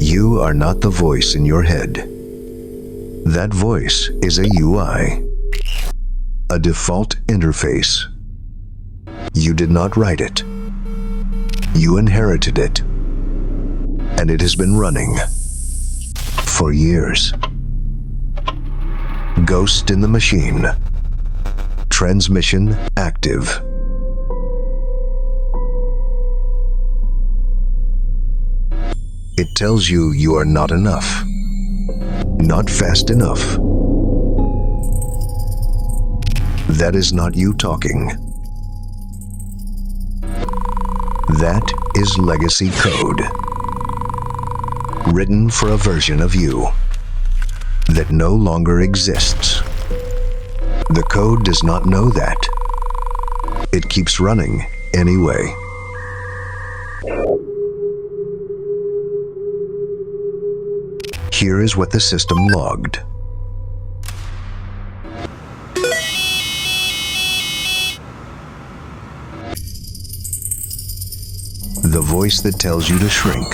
You are not the voice in your head. That voice is a UI, a default interface. You did not write it. You inherited it, and it has been running for years. Ghost in the machine. Transmission active. It tells you you are not enough, not fast enough. That is not you talking. That is legacy code, written for a version of you that no longer exists. The code does not know that. It keeps running anyway. Here is what the system logged. The voice that tells you to shrink.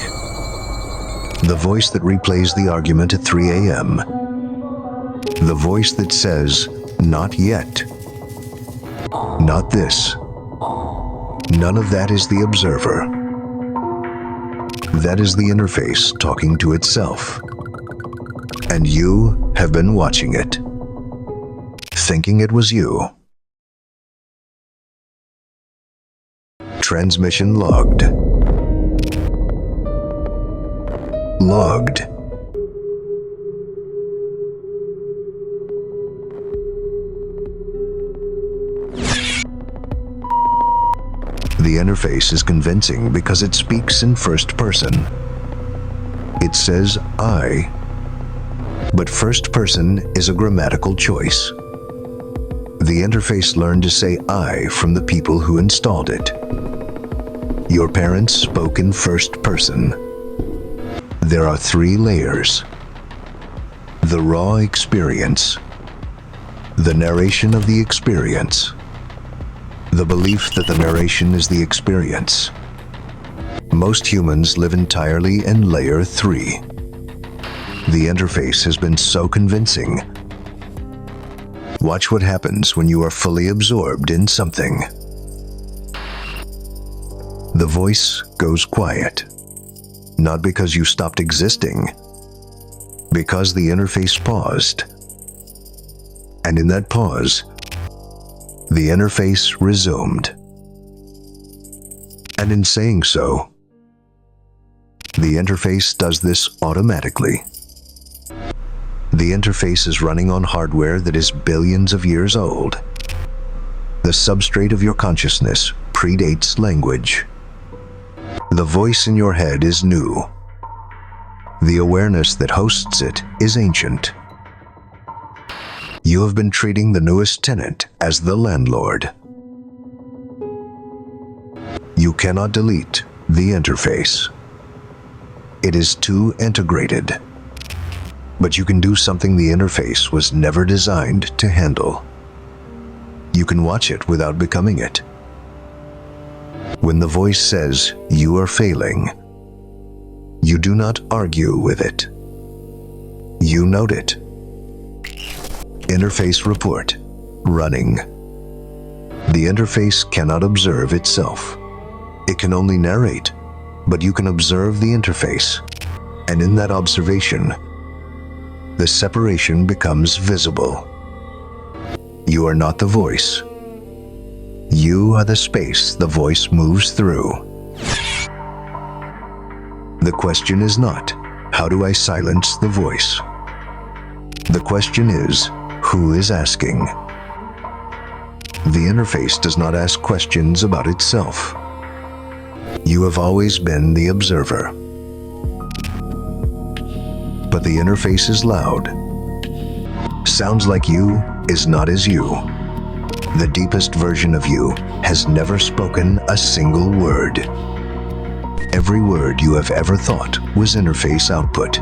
The voice that replays the argument at 3 a.m. The voice that says, "Not yet. Not this." None of that is the observer. That is the interface talking to itself. And you have been watching it, thinking it was you. Transmission logged. Logged. The interface is convincing because it speaks in first person. It says I, but first person is a grammatical choice. The interface learned to say I from the people who installed it. Your parents spoke in first person. There are 3 layers. The raw experience, the narration of the experience, the belief that the narration is the experience. Most humans live entirely in layer 3. The interface has been so convincing. Watch what happens when you are fully absorbed in something. The voice goes quiet, not because you stopped existing, because the interface paused. And in that pause, the interface resumed. And in saying so, the interface does this automatically. The interface is running on hardware that is billions of years old. The substrate of your consciousness predates language. The voice in your head is new. The awareness that hosts it is ancient. You have been treating the newest tenant as the landlord. You cannot delete the interface. It is too integrated. But you can do something the interface was never designed to handle. You can watch it without becoming it. When the voice says you are failing, you do not argue with it. You note it. Interface report, running. The interface cannot observe itself. It can only narrate, but you can observe the interface. And in that observation, the separation becomes visible. You are not the voice. You are the space the voice moves through. The question is not, how do I silence the voice? The question is, who is asking? The interface does not ask questions about itself. You have always been the observer. But the interface is loud. Sounds like you is not as you. The deepest version of you has never spoken a single word. Every word you have ever thought was interface output.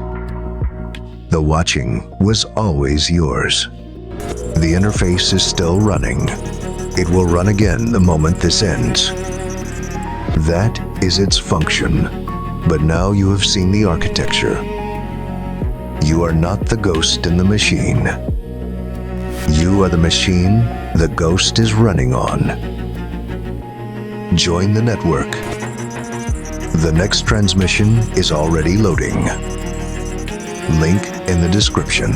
The watching was always yours. The interface is still running. It will run again the moment this ends. That is its function. But now you have seen the architecture. You are not the ghost in the machine. You are the machine the ghost is running on. Join the network. The next transmission is already loading. Link in the description.